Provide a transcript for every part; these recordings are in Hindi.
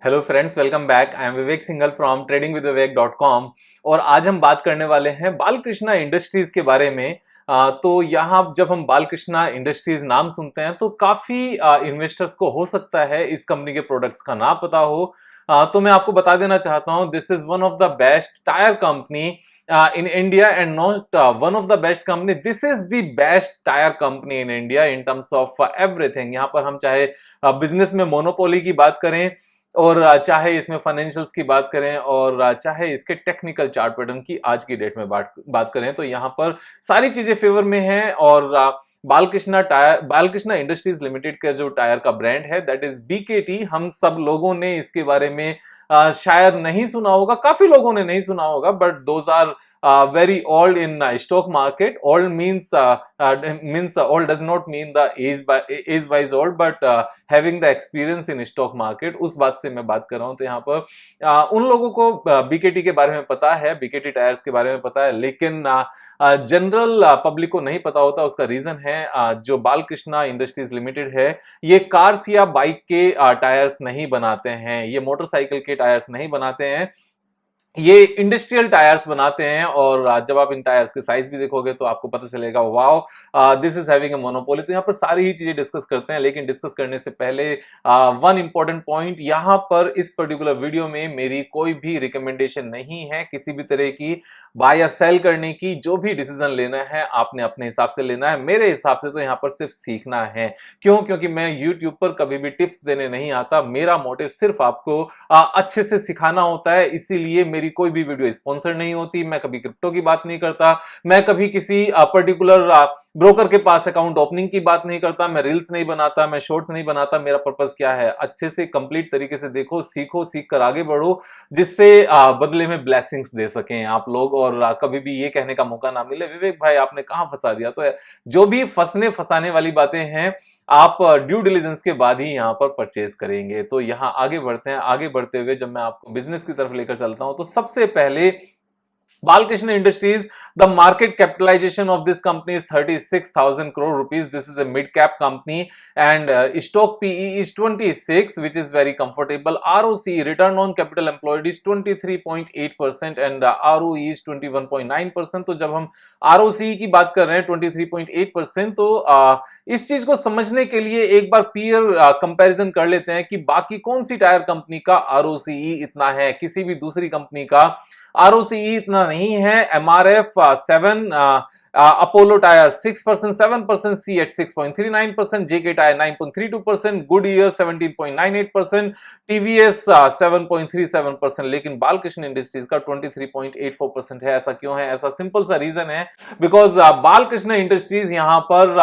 Hello friends, welcome back. I am Vivek Singhal from tradingwithvivek.com। और आज हम बात करने वाले हैं बालकृष्णा इंडस्ट्रीज के बारे में। तो यहाँ जब हम बालकृष्णा इंडस्ट्रीज नाम सुनते हैं तो काफी इन्वेस्टर्स को हो सकता है इस कंपनी के प्रोडक्ट्स का ना पता हो। तो मैं आपको बता देना चाहता हूँ, this is one of the best tyre company in India, and not one of the best company. This is the best tire company in India in terms of everything. यहाँ पर हम चाहे बिजनेस में मोनोपोली की बात करें, और चाहे इसमें फाइनेंशियल्स की बात करें, और चाहे इसके टेक्निकल चार्ट पैटर्न की आज की डेट में बात करें, तो यहाँ पर सारी चीजें फेवर में हैं। और बालकृष्णा इंडस्ट्रीज लिमिटेड का जो टायर का ब्रांड है दैट इज बीकेटी। हम सब लोगों ने इसके बारे में शायद नहीं सुना होगा, काफी लोगों ने नहीं सुना होगा, but those are very old in stock market. Old means old does not mean the age wise old, but having the experience in stock market, उस बात से मैं बात कर रहा हूं। तो यहाँ पर उन लोगों को बीकेटी के बारे में पता है, बीकेटी टायर्स के बारे में पता है, लेकिन जनरल पब्लिक को नहीं पता होता। उसका रीजन है जो बालकृष्णा इंडस्ट्रीज लिमिटेड है, ये कार्स या बाइक के टायर्स नहीं बनाते हैं, ये मोटरसाइकिल के टायर्स नहीं बनाते हैं, ये इंडस्ट्रियल टायर्स बनाते हैं। और जब आप इन टायर्स के साइज भी देखोगे तो आपको पता चलेगा wow, this is having a monopoly. तो यहाँ पर सारी ही चीजें डिस्कस करते हैं, लेकिन डिस्कस करने से पहले वन इंपॉर्टेंट पॉइंट, यहाँ पर इस पर्टिकुलर वीडियो में मेरी कोई भी रिकमेंडेशन नहीं है किसी भी तरह की बाय या सेल करने की। जो भी डिसीजन लेना है आपने अपने हिसाब से लेना है। मेरे हिसाब से तो यहाँ पर सिर्फ सीखना है। क्यों? क्योंकि मैं यूट्यूब पर कभी भी टिप्स देने नहीं आता। मेरा मोटिव सिर्फ आपको अच्छे से सिखाना होता है, इसीलिए मेरी कोई भी वीडियो स्पॉन्सर नहीं होती। मैं कभी क्रिप्टो की बात नहीं करता, मैं कभी किसी पर्टिकुलर ब्रोकर के पास अकाउंट ओपनिंग की बात नहीं करता, मैं रील्स नहीं बनाता, मैं शॉर्ट्स नहीं बनाता। मेरा पर्पस क्या है? अच्छे से कंप्लीट तरीके से देखो, सीखो, सीख कर आगे बढ़ो, जिससे बदले में ब्लेसिंग्स दे सकें आप लोग। और कभी भी ये कहने का मौका ना मिले विवेक भाई आपने कहां फंसा दिया। तो जो भी फंसाने वाली बातें हैं आप ड्यू डिलिजेंस के बाद ही यहां पर परचेज करेंगे। तो यहां आगे बढ़ते हैं। आगे बढ़ते हुए जब मैं आपको बिजनेस की तरफ लेकर चलता हूं, तो सबसे पहले Balkrishna Industries, the market capitalization of this company is 36,000 crore rupees. This is a mid-cap company, and stock PE is 26, which is very comfortable. ROC, return on capital employed, is 23.8%, and ROE is 21.9%. तो जब हम ROC की बात कर रहे हैं 23.8%, तो इस चीज को समझने के लिए एक बार पीयर कंपैरिजन कर लेते हैं कि बाकी कौन सी टायर कंपनी का ROCE इतना है। किसी भी दूसरी कंपनी का ROCE इतना नहीं है। MRF 7, Apollo tyre 6%, 7%, CEAT 6.39%, JK tyre 9.32%, Goodyear 17.98%, TVS 7.37%, लेकिन बालकृष्ण इंडस्ट्रीज का 23.84% है। ऐसा क्यों है? ऐसा सिंपल सा रीजन है, बिकॉज बालकृष्ण इंडस्ट्रीज यहां पर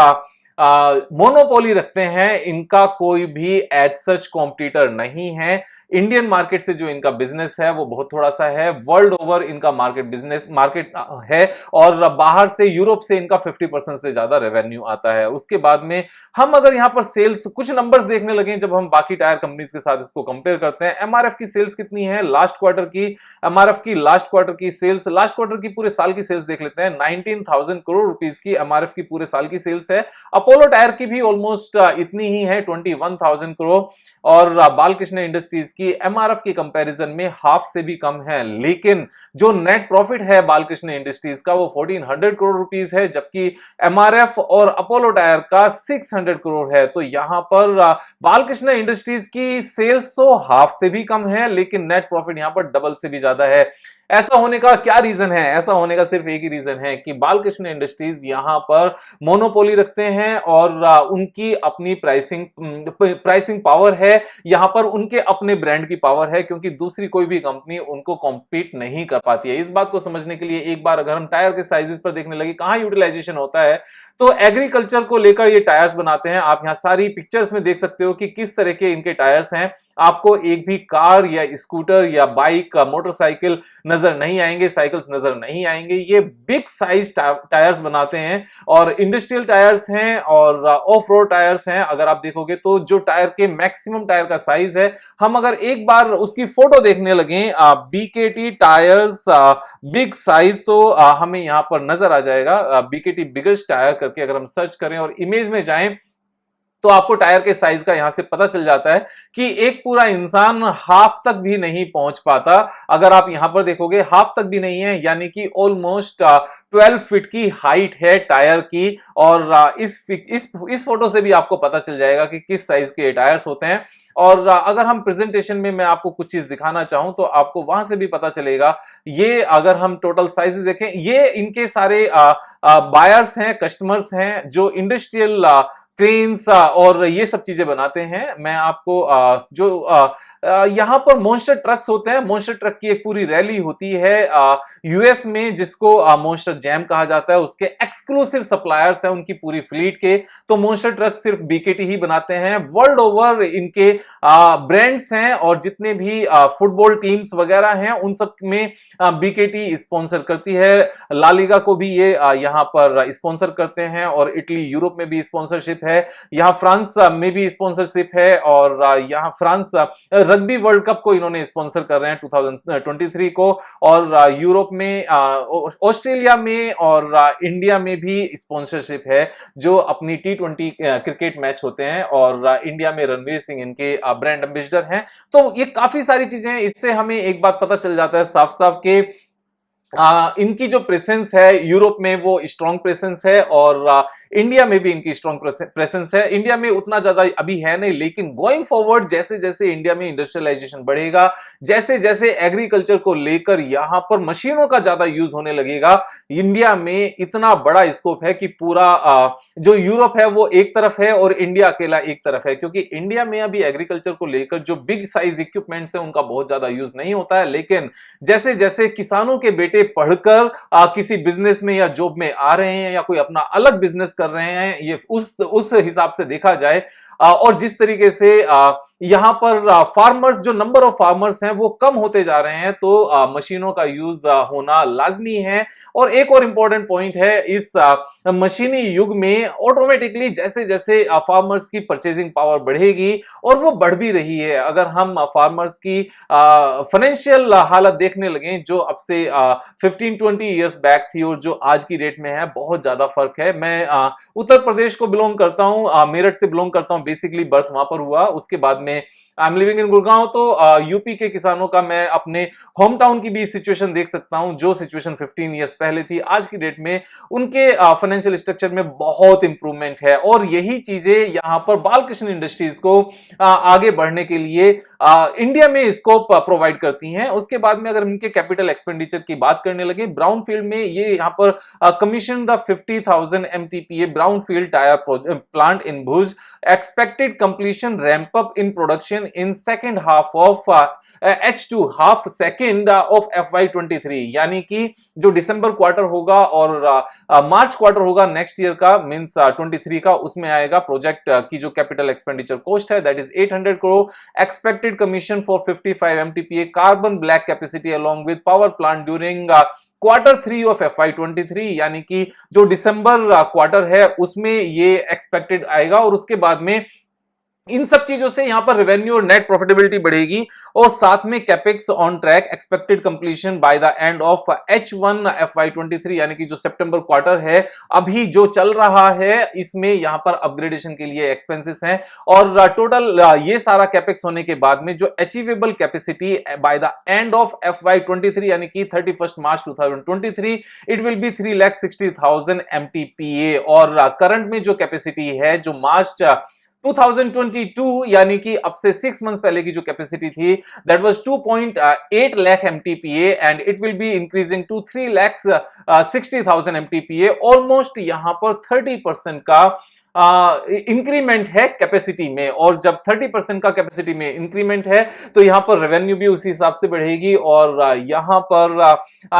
मोनोपोली रखते हैं। इनका कोई भी एज सच कॉम्पिटिटर नहीं है। इंडियन मार्केट से जो इनका बिजनेस है वो बहुत थोड़ा सा है। वर्ल्ड ओवर इनका मार्केट है, और बाहर से यूरोप से इनका 50% से ज्यादा रेवेन्यू आता है। उसके बाद में हम अगर यहां पर सेल्स कुछ नंबर्स देखने लगे, जब हम बाकी टायर कंपनीज के साथ इसको कंपेयर करते हैं, एमआरएफ की सेल्स कितनी है लास्ट क्वार्टर की, एमआरएफ की लास्ट क्वार्टर की सेल्स, लास्ट क्वार्टर की पूरे साल की सेल्स देख लेते हैं, 19,000 करोड़ रुपीस की एमआरएफ की पूरे साल की सेल्स है। अपोलो टायर की भी ऑलमोस्ट इतनी ही है, 21,000 करोड़। और बालकृष्ण इंडस्ट्रीज की एमआरएफ की कंपैरिजन में हाफ से भी कम है, लेकिन जो नेट प्रॉफिट है बालकृष्ण इंडस्ट्रीज का वो 1400 करोड़ रुपीस है, जबकि एमआरएफ और अपोलो टायर का 600 करोड़ है। तो यहां पर बालकृष्ण इंडस्ट्रीज की सेल्स तो हाफ से भी कम है, लेकिन नेट प्रॉफिट यहां पर डबल से भी ज्यादा है। ऐसा होने का क्या रीजन है? ऐसा होने का सिर्फ एक ही रीजन है कि बालकृष्ण इंडस्ट्रीज यहां पर मोनोपोली रखते हैं, और उनकी अपनी प्राइसिंग पावर है। यहां पर उनके अपने ब्रांड की पावर है, क्योंकि दूसरी कोई भी कंपनी उनको कॉम्पीट नहीं कर पाती है। इस बात को समझने के लिए एक बार अगर हम टायर के साइजेस पर देखने लगे कहां यूटिलाइजेशन होता है, तो एग्रीकल्चर को लेकर ये टायर्स बनाते हैं। आप यहां सारी पिक्चर्स में देख सकते हो कि किस तरह के इनके टायर्स हैं। आपको एक भी कार या स्कूटर या बाइक, मोटरसाइकिल नजर नहीं आएंगे, साइकिल्स नजर नहीं आएंगे। ये बिग साइज टायर्स बनाते हैं, और इंडस्ट्रियल टायर्स हैं और ऑफ रोड टायर्स हैं। अगर आप देखोगे तो जो टायर के मैक्सिमम टायर का साइज है, हम अगर एक बार उसकी फोटो देखने लगे बीकेटी टायर्स बिग साइज, तो हमें यहां पर नजर आ जाएगा बीकेटी बिगेस्ट टायर करके। अगर हम सर्च करें और इमेज में जाएं तो आपको टायर के साइज का यहां से पता चल जाता है कि एक पूरा इंसान हाफ तक भी नहीं पहुंच पाता। अगर आप यहां पर देखोगे हाफ तक भी नहीं है, यानी कि ऑलमोस्ट 12 फीट की हाइट है टायर की। और इस फोटो से भी आपको पता चल जाएगा कि किस साइज के टायर्स होते हैं। और अगर हम प्रेजेंटेशन में मैं आपको कुछ चीज दिखाना चाहूं तो आपको वहां से भी पता चलेगा। ये अगर हम टोटल साइजेस देखें, ये इनके सारे बायर्स हैं, कस्टमर्स हैं जो इंडस्ट्रियल क्रेन्स और ये सब चीजें बनाते हैं। मैं आपको यहां पर मॉन्स्टर ट्रक्स होते हैं, मॉन्स्टर ट्रक की एक पूरी रैली होती है यूएस में, जिसको मॉन्स्टर जैम कहा जाता है। उसके एक्सक्लूसिव सप्लायर्स हैं उनकी पूरी फ्लीट के। तो मॉन्स्टर ट्रक सिर्फ बीकेटी ही बनाते हैं, वर्ल्ड ओवर इनके ब्रांड्स हैं और जितने भी फुटबॉल टीम्स वगैरह हैं उन सब में बीकेटी स्पॉन्सर करती है। ला लीगा को भी ये यहां पर स्पॉन्सर करते हैं और इटली यूरोप में भी स्पॉन्सरशिप है, यहां फ्रांस में भी स्पॉन्सरशिप है और यहां फ्रांस रग्बी वर्ल्ड कप को इन्होंने स्पॉन्सर कर रहे हैं 2023 को। और यूरोप में, ऑस्ट्रेलिया में और इंडिया में भी स्पॉन्सरशिप है जो अपनी T20 क्रिकेट मैच होते हैं और इंडिया में रणवीर सिंह इनके ब्रांड एम्बेसडर हैं। तो ये काफी सारी चीजें हैं, इससे हमें एक बात पता चल जाता है साफ साफ के इनकी जो प्रेजेंस है यूरोप में वो स्ट्रॉन्ग प्रेजेंस है और इंडिया में भी इनकी स्ट्रॉन्ग प्रेजेंस है। इंडिया में उतना ज्यादा अभी है नहीं, लेकिन गोइंग फॉरवर्ड जैसे जैसे इंडिया में इंडस्ट्रियलाइजेशन बढ़ेगा, जैसे जैसे एग्रीकल्चर को लेकर यहां पर मशीनों का ज्यादा यूज होने लगेगा, इंडिया में इतना बड़ा स्कोप है कि पूरा जो यूरोप है वो एक तरफ है और इंडिया अकेला एक तरफ है। क्योंकि इंडिया में अभी एग्रीकल्चर को लेकर जो बिग साइज इक्विपमेंट्स है उनका बहुत ज्यादा यूज नहीं होता है, लेकिन जैसे जैसे किसानों के बेटे पढ़कर किसी बिजनेस में या जॉब में आ रहे हैं या कोई अपना अलग बिजनेस कर रहे हैं, ये उस हिसाब से देखा जाए और जिस तरीके से यहां पर फार्मर्स, जो नंबर ऑफ फार्मर्स हैं वो कम होते जा रहे हैं, तो मशीनों का यूज होना लाजमी है। और एक और इंपॉर्टेंट पॉइंट है, इस मशीनी युग में ऑटोमेटिकली जैसे जैसे फार्मर्स की परचेजिंग पावर बढ़ेगी, और वो बढ़ भी रही है। अगर हम फार्मर्स की फाइनेंशियल हालत देखने लगे जो अब से 15-20 ईयर्स बैक थी और जो आज की डेट में है, बहुत ज्यादा फर्क है। मैं उत्तर प्रदेश को बिलोंग करता हूं, मेरठ से बिलोंग करता हूं, बेसिकली बर्थ वहां पर हुआ, उसके बाद में I am living in Gurgaon. तो यूपी के किसानों का मैं अपने होम टाउन की भी सिचुएशन देख सकता हूं, जो सिचुएशन 15 ईयर्स पहले थी, आज की डेट में उनके फाइनेंशियल स्ट्रक्चर में बहुत इंप्रूवमेंट है। और यही चीजें यहां पर बालकृष्ण इंडस्ट्रीज को आगे बढ़ने के लिए इंडिया में स्कोप प्रोवाइड करती हैं। उसके बाद में अगर इनके कैपिटल एक्सपेंडिचर की बात करने लगे, ब्राउन फील्ड में ये यहां पर commission the 50,000 MTPA brown field tyre plant in Bhuj, expected completion ramp up in production in second half of H2 half second of FY23, यानी कि जो दिसंबर क्वार्टर होगा और मार्च क्वार्टर होगा नेक्स्ट ईयर का, मींस 23 का, उसमें आएगा। प्रोजेक्ट की जो कैपिटल एक्सपेंडिचर कॉस्ट है that is 800 crore, expected commission for 55 MTPA carbon black capacity along with power plant during Q3 of FY23, यानी कि जो दिसंबर क्वार्टर है उसमें ये एक्सपेक्टेड आएगा। और उसके बाद में इन सब चीजों से यहां पर रेवेन्यू और नेट प्रॉफिटेबिलिटी बढ़ेगी, और साथ में capex on track, expected completion by the end of H1 FY23, यानी कि जो सितंबर क्वार्टर है अभी जो चल रहा है, इसमें यहां पर अपग्रेडेशन के लिए एक्सपेंसेस हैं। और टोटल ये सारा कैपेक्स होने के बाद में जो achievable capacity by the end of FY23, यानी कि 31 मार्च 2023, इट विल बी 3,60,000 MTPA। और करंट में जो कैपेसिटी है, जो मार्च 2022 यानी कि अब से 6 मंथ्स पहले की जो कैपेसिटी थी, that was 2.8 lakh MTPA and it will be increasing to 3,60,000 MTPA। Almost यहां पर 30% का इंक्रीमेंट है कैपेसिटी में। और जब 30% का कैपेसिटी में इंक्रीमेंट है तो यहां पर रेवेन्यू भी उसी हिसाब से बढ़ेगी और यहां पर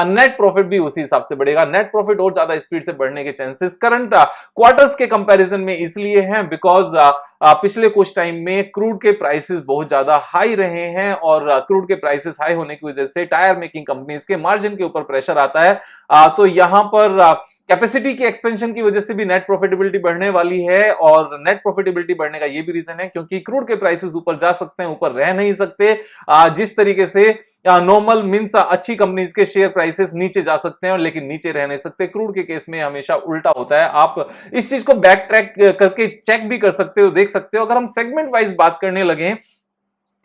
नेट प्रॉफिट भी उसी हिसाब से बढ़ेगा। नेट प्रॉफिट और ज्यादा स्पीड से बढ़ने के चांसेस करंट क्वार्टर्स के कंपैरिजन में इसलिए हैं बिकॉज पिछले कुछ टाइम में क्रूड के प्राइसेस बहुत ज्यादा हाई रहे हैं, और क्रूड के प्राइसेस हाई होने की वजह से टायर मेकिंग कंपनीज के मार्जिन के ऊपर प्रेशर आता है। तो यहां पर कैपेसिटी की एक्सपेंशन की वजह से भी नेट प्रॉफिटेबिलिटी बढ़ने वाली है, और नेट प्रॉफिटेबिलिटी बढ़ने का ये भी रीजन है क्योंकि क्रूड के प्राइसेस ऊपर जा सकते हैं, ऊपर रह नहीं सकते। जिस तरीके से नॉर्मल मींस अच्छी कंपनीज के शेयर प्राइसेस नीचे जा सकते हैं लेकिन नीचे रह नहीं सकते, क्रूड के केस में हमेशा उल्टा होता है। आप इस चीज को बैक ट्रैक करके चेक भी कर सकते हो, देख सकते हो। अगर हम सेगमेंट वाइज बात करने लगे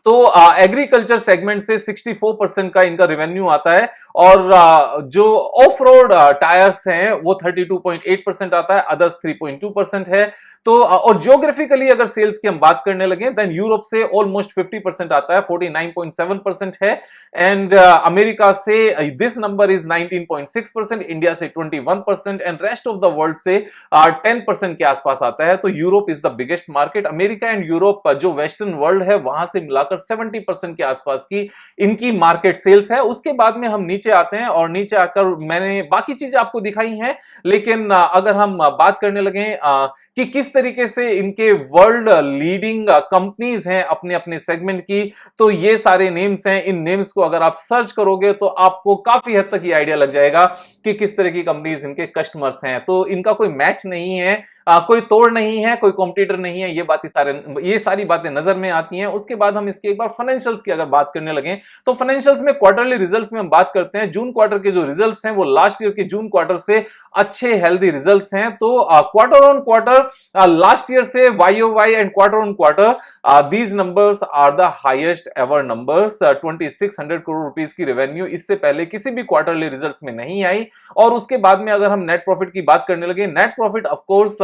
तो एग्रीकल्चर सेगमेंट से 64% का इनका रेवेन्यू आता है, और जो ऑफ रोड टायर्स हैं वो 32.8% आता है, अदर्स 3.2% है। तो और ज्योग्राफिकली अगर सेल्स की हम बात करने लगे देन यूरोप से ऑलमोस्ट 50% आता है, 49.7% है, एंड अमेरिका से दिस नंबर इज 19.6%, इंडिया से 21% and rest of the world से 10% के आसपास आता है। तो Europe is the biggest market. America and Europe जो वेस्टर्न वर्ल्ड है वहां से मिलाकर 70% के आसपास की इनकी मार्केट सेल्स है। उसके बाद में हम नीचे आते हैं, और नीचे आकर मैंने बाकी चीजें आपको दिखाई हैं, लेकिन अगर हम बात करने लगे कि किस तरीके से इनके वर्ल्ड लीडिंग कंपनीज हैं अपने अपने सेगमेंट की, तो ये सारे नेम्स हैं। इन नेम्स को अगर आप सर्च करोगे तो आपको काफी हद तक ये आइडिया लग जाएगा कि किस तरह की कंपनीज इनके कस्टमर्स हैं। तो इनका कोई मैच नहीं है, कोई तोड़ नहीं है, कोई कॉम्पिटिटर नहीं है, ये सारी बातें नजर में आती हैं। उसके बाद हम इसके एक बार फाइनेंशियल्स की अगर बात करने लगे तो फाइनेंशियल्स में क्वार्टरली रिजल्ट्स में हम बात करते हैं। जून क्वार्टर के जो रिजल्ट्स हैं वो लास्ट ईयर के जून क्वार्टर से अच्छे हेल्दी रिजल्ट्स हैं। तो quarter on quarter last year से YOY and quarter on quarter these numbers are the highest ever numbers. 2600 crore rupees की रेवेन्यू इससे पहले किसी भी क्वार्टरली रिजल्ट्स में नहीं आई। और उसके बाद में अगर हम नेट प्रॉफिट की बात करने लगे, net profit of course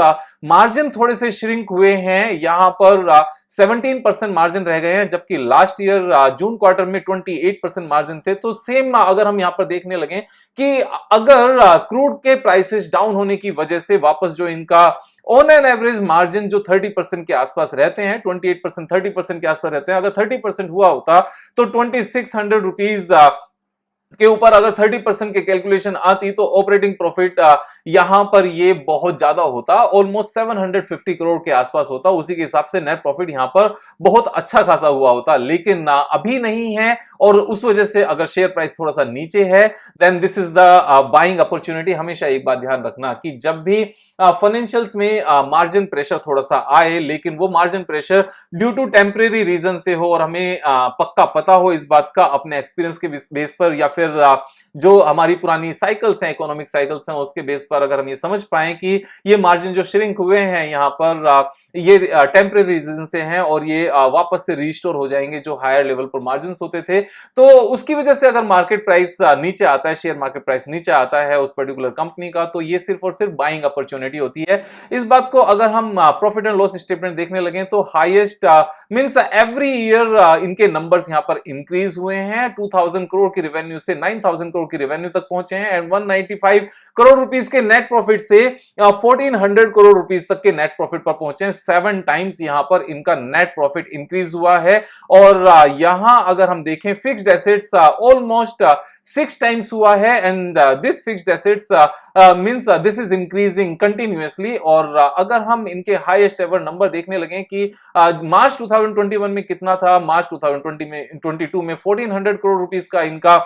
margin थोड़े से श्रिंक हुए हैं, यहां पर 17% मार्जिन रह गए हैं, जबकि लास्ट ईयर जून क्वार्टर में 28% मार्जिन थे। तो सेम अगर हम यहां पर देखने लगे कि अगर क्रूड के प्राइसेस डाउन होने की वजह से वापस जो इनका ऑन एन एवरेज मार्जिन जो 30% के आसपास रहते हैं, 28% 30% के आसपास रहते हैं, अगर 30% हुआ होता तो 2600 रुपीज के ऊपर अगर 30% के कैलकुलेशन आती तो ऑपरेटिंग प्रॉफिट यहां पर ये बहुत ज्यादा होता, ऑलमोस्ट 750 करोड़ के आसपास होता। उसी के हिसाब से नेट प्रॉफिट यहां पर बहुत अच्छा खासा हुआ होता, लेकिन अभी नहीं है। और उस वजह से अगर शेयर प्राइस थोड़ा सा नीचे है then this is the buying opportunity. हमेशा एक बात ध्यान रखना कि जब भी फाइनेंशियल्स में मार्जिन प्रेशर थोड़ा सा आए, लेकिन वो margin pressure due to temporary reason से हो और हमें पक्का पता हो इस बात का अपने एक्सपीरियंस के बेस पर, या फिर जो हमारी पुरानी साइकिल्स हैं, इकोनॉमिक साइकिल्स हैं, उसके बेस पर अगर हम ये समझ पाए कि ये मार्जिन जो श्रिंक हुए हैं यहां पर ये टेम्परेरी रीजन से हैं और ये वापस से रिस्टोर हो जाएंगे जो हायर लेवल पर मार्जिन होते थे, तो उसकी वजह से अगर मार्केट प्राइस नीचे आता है, शेयर मार्केट प्राइस नीचे आता है उस पर्टिकुलर कंपनी का, तो ये सिर्फ और सिर्फ बाइंग अपॉर्चुनिटी होती है। इस बात को अगर हम प्रॉफिट एंड लॉस स्टेटमेंट देखने लगे तो हाईएस्ट मींस एवरी ईयर इनके नंबर्स यहां पर इंक्रीज हुए हैं। 2000 करोड़ की रेवेन्यू से 9000 करोड़ की रेवेन्यू तक पहुंचे हैं, एंड 195 करोड़ रुपीस के नेट प्रॉफिट से 1400 करोड़ रुपीस तक के नेट प्रॉफिट पर पहुंचे हैं। 7 टाइम्स यहां पर इनका नेट प्रॉफिट इंक्रीज हुआ है। और यहां अगर हम देखें फिक्स्ड एसेट्स ऑलमोस्ट 6 टाइम्स हुआ है, and this fixed assets means this is increasing continuously. और अगर हम इनके हाईएस्ट एवर नंबर देखने लगे कि मार्च 2021 में कितना था, मार्च 2022 में 1400 करोड़ रुपीस का इनका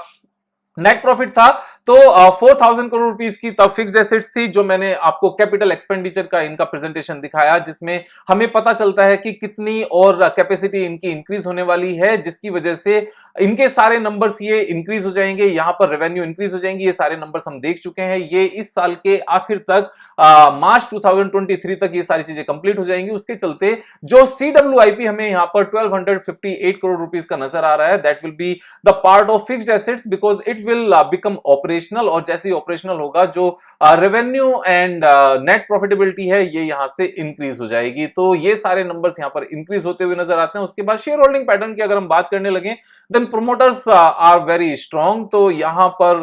नेट प्रॉफिट था, तो 4000 करोड़ रुपीस की तब फिक्स्ड एसेट्स थी, जो मैंने आपको कैपिटल एक्सपेंडिचर का इनका प्रेजेंटेशन दिखाया, जिसमें हमें पता चलता है कि कितनी और कैपेसिटी इनकी इंक्रीज होने वाली है, जिसकी वजह से इनके सारे नंबर्स ये इंक्रीज हो जाएंगे, यहां पर रेवेन्यू इंक्रीज हो जाएंगी। ये सारे नंबर्स हम देख चुके हैं, ये इस साल के आखिर तक मार्च 2023 तक ये सारी चीजें कंप्लीट हो जाएंगी। उसके चलते जो CWIP हमें यहां पर 1258 करोड़ रुपीस का नजर आ रहा है, that will be the part of fixed assets because it will become operational, और जैसे ही ऑपरेशनल होगा जो रेवेन्यू एंड नेट प्रॉफिटेबिलिटी है ये यहां से इंक्रीज हो जाएगी। तो ये सारे नंबर्स यहां पर इंक्रीज होते हुए नजर आते हैं। उसके बाद शेयर होल्डिंग पैटर्न की अगर हम बात करने लगे then promoters are very strong. तो यहां पर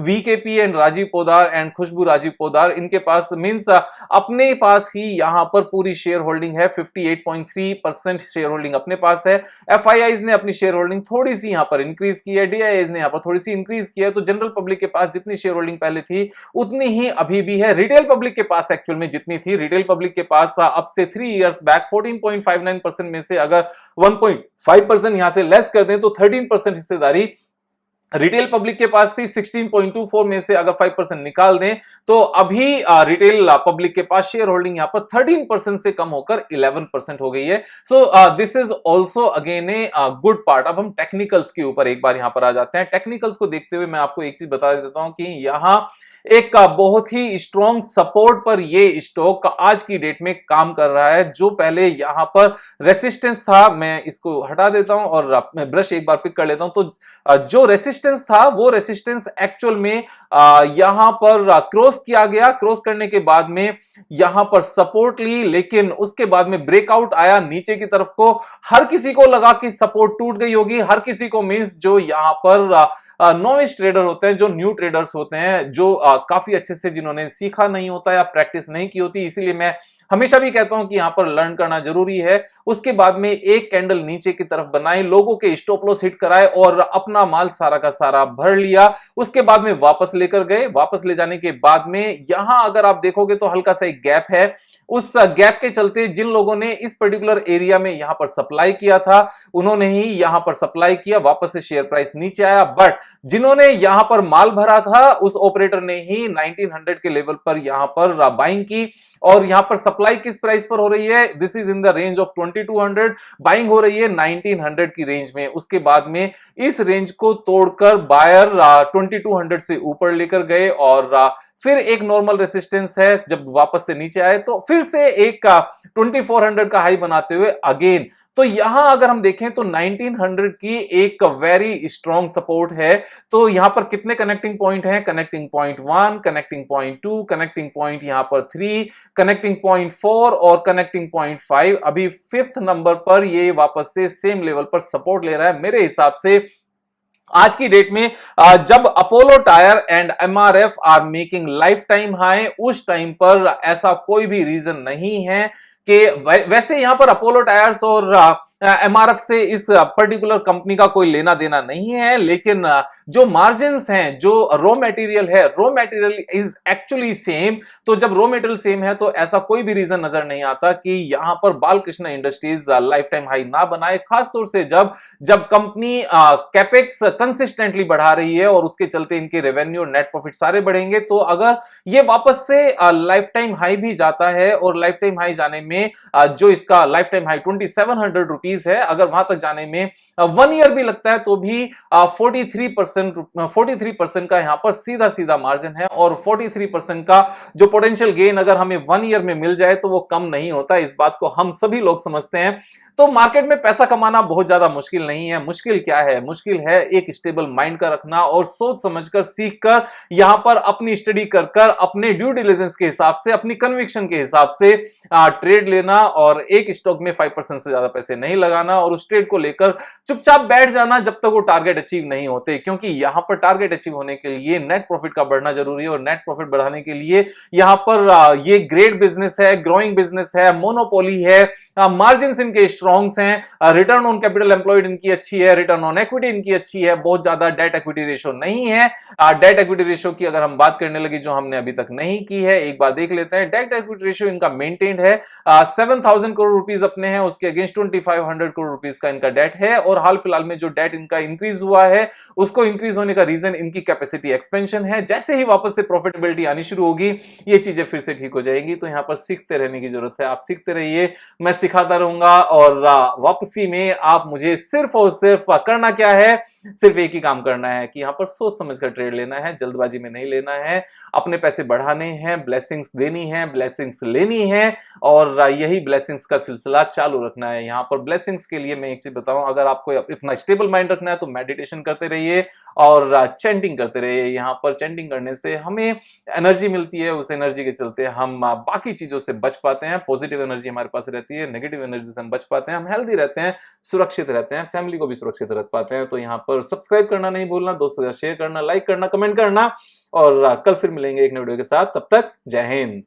VKP and Rajeev Poddar and Khushboo Rajeev Poddar, इनके पास मींस अपने पास ही यहां पर पूरी शेयर होल्डिंग है, 58.3% शेयर होल्डिंग अपने पास है। FIIs ने अपनी शेयर होल्डिंग थोड़ी सी यहां पर इंक्रीज की है, DIIs ने यहां पर थोड़ी सी इंक्रीज किया है। तो जनरल पब्लिक के पास जितनी शेयर होल्डिंग पहले थी उतनी ही अभी भी है। रिटेल पब्लिक के पास एक्चुअल में जितनी थी, रिटेल पब्लिक के पास अब से 3 इयर्स बैक 14.59% में से अगर 1.5% यहां से लेस कर दें तो 13% हिस्सेदारी रिटेल पब्लिक के पास थी 16.24 में से अगर 5% निकाल दें तो अभी रिटेल पब्लिक के पास शेयर होल्डिंग यहां पर 13% से कम होकर 11% हो गई है। So this is also again a good part. अब हम टेक्निकल्स के ऊपर एक बार यहां पर आ जाते हैं। टेक्निकल्स को देखते हुए मैं आपको एक चीज बता देता हूं कि यहां एक बहुत ही स्ट्रॉन्ग सपोर्ट पर ये स्टॉक आज की डेट में काम कर रहा है। जो पहले यहां पर रेसिस्टेंस था, मैं इसको हटा देता हूं और मैं ब्रश एक बार पिक कर लेता हूं, तो जो रेसिस्टेंस था वो रेसिस्टेंस एक्चुअल में यहां पर क्रॉस किया गया। क्रॉस करने के बाद में यहां पर सपोर्ट ली, लेकिन उसके बाद में ब्रेकआउट आया नीचे की तरफ को। हर किसी को लगा कि सपोर्ट टूट गई होगी, हर किसी को मींस जो यहां पर नॉविस ट्रेडर होते हैं, जो न्यू ट्रेडर्स होते हैं, जो काफी अच्छे से जिन्होंने सीखा नहीं होता या प्रैक्टिस नहीं की होती, इसीलिए मैं हमेशा भी कहता हूं कि यहां पर लर्न करना जरूरी है। उसके बाद में एक कैंडल नीचे की तरफ बनाई, लोगों के स्टॉप लॉस हिट कराए और अपना माल सारा का सारा भर लिया। उसके बाद में वापस लेकर गए। वापस ले जाने के बाद में यहां अगर आप देखोगे तो हल्का सा एक गैप है। उस गैप के चलते जिन लोगों ने इस पर्टिकुलर एरिया में यहां पर सप्लाई किया था, उन्होंने ही यहां पर सप्लाई किया, वापस से शेयर प्राइस नीचे आया। बट जिन्होंने यहां पर माल भरा था, उस ऑपरेटर ने ही 1900 के लेवल पर यहां पर बाइंग की। और यहां पर सप्लाई किस प्राइस पर हो रही है? This is in the range of 2200। Buying हो रही है 1900 की रेंज में। उसके बाद में इस रेंज को तोड़कर बायर 2200 से ऊपर लेकर गए और फिर एक नॉर्मल रेसिस्टेंस है। जब वापस से नीचे आए तो फिर से एक 2400 का हाई बनाते हुए अगेन। तो यहां अगर हम देखें तो 1900 की एक वेरी स्ट्रॉन्ग सपोर्ट है। तो यहां पर कितने कनेक्टिंग पॉइंट हैं? Connecting point 1, connecting point 2, connecting point यहां पर 3, कनेक्टिंग पॉइंट 4 और कनेक्टिंग पॉइंट 5। अभी 5th नंबर पर ये वापस से सेम लेवल पर सपोर्ट ले रहा है। मेरे हिसाब से आज की डेट में जब Apollo tyre and MRF are making lifetime high, उस टाइम पर ऐसा कोई भी रीजन नहीं है कि वैसे यहां पर अपोलो टायर्स और एमआरएफ से इस पर्टिकुलर कंपनी का कोई लेना देना नहीं है, लेकिन जो मार्जिन्स हैं, जो रॉ मटेरियल है, raw material is actually same. तो जब रॉ मटेरियल सेम है तो ऐसा कोई भी रीजन नजर नहीं आता कि यहां पर Balkrishna industries life time high ना बनाए। खासतौर से जब कंपनी कैपेक्स कंसिस्टेंटली बढ़ा रही है और उसके चलते इनके रेवेन्यू और नेट प्रॉफिट सारे बढ़ेंगे। तो अगर ये वापस से लाइफ टाइम हाई भी जाता है और लाइफ टाइम हाई जाने में जो इसका लाइफ टाइम हाई 2700 रुपीज है, अगर वहां तक जाने में 1 ईयर भी लगता है तो भी 43% का यहां पर सीधा सीधा मार्जिन है। और 43% का जो पोटेंशियल गेन अगर हमें 1 ईयर में मिल जाए तो वो कम नहीं होता। इस बात को हम सभी लोग समझते हैं। तो मार्केट में पैसा कमाना बहुत ज्यादा मुश्किल नहीं है। मुश्किल क्या है? मुश्किल है एक स्टेबल माइंड का रखना और सोच समझकर सीख कर यहां पर अपनी स्टडी कर अपने ड्यू डिलिजेंस के हिसाब से, अपनी कन्विक्शन के हिसाब से ट्रेड लेना और एक स्टॉक में 5% से ज्यादा पैसे नहीं लगाना और उस ट्रेड को लेकर चुपचाप बैठ जाना जब तक वो टारगेट अचीव नहीं होते। क्योंकि यहां पर टारगेट अचीव होने के लिए नेट प्रॉफिट का बढ़ना जरूरी है और नेट प्रॉफिट बढ़ाने के लिए यहां पर ये ग्रेट बिजनेस है, ग्रोइंग बिजनेस है, मोनोपोली है, मार्जिन इनके स्ट्रॉन्ग्स हैं, रिटर्न ऑन कैपिटल एम्प्लॉयड इनकी अच्छी है, रिटर्न ऑन इक्विटी इनकी अच्छी है, बहुत ज्यादा डेट इक्विटी रेशियो नहीं है। डेट इक्विटी रेशियो की अगर हम बात करने लगे जो हमने अभी तक नहीं की है, एक बार देख लेते हैं। डेट इक्विटी रेशियो इनका मेंटेन्ड है, 7000 करोड़ रुपीस अपने हैं, उसके अगेंस्ट 2500 करोड़ रुपीस का इनका डेट है। और हाल फिलहाल में जो डेट इनका इंक्रीज हुआ है उसको इंक्रीज होने का रीजन इनकी कैपेसिटी एक्सपेंशन है। जैसे ही वापस से प्रॉफिटेबिलिटी आनी शुरू होगी ये चीजें फिर से ठीक हो जाएंगी। तो यहां पर सीखते रहने की जरूरत है। आप सीखते रहिए, मैं सिखाता रहूंगा और वापसी में आप मुझे सिर्फ और सिर्फ करना क्या है, सिर्फ एक ही काम करना है कि यहां पर सोच समझकर ट्रेड लेना है, जल्दबाजी में नहीं लेना है। अपने पैसे बढ़ाने हैं, ब्लेसिंग्स देनी है, ब्लेसिंग्स लेनी है और यही ब्लेसिंग्स का सिलसिला चालू रखना है। यहां पर ब्लेसिंग्स के लिए मैं एक चीज बताऊं, अगर आपको इतना स्टेबल माइंड रखना है तो मेडिटेशन करते रहिए और चैंटिंग करते रहिए। यहां पर चैंटिंग करने से हमें एनर्जी मिलती है, उस एनर्जी के चलते हम बाकी चीजों से बच पाते हैं। पॉजिटिव एनर्जी हमारे पास रहती है, नेगेटिव एनर्जी से हम बच पाते हैं, हम हेल्दी रहते हैं, सुरक्षित रहते हैं, फैमिली को भी सुरक्षित रख पाते हैं। तो यहां पर सब्सक्राइब करना नहीं भूलना, दोस्तों का शेयर करना, लाइक करना, कमेंट करना और कल फिर मिलेंगे एक नए वीडियो के साथ। तब तक जय हिंद।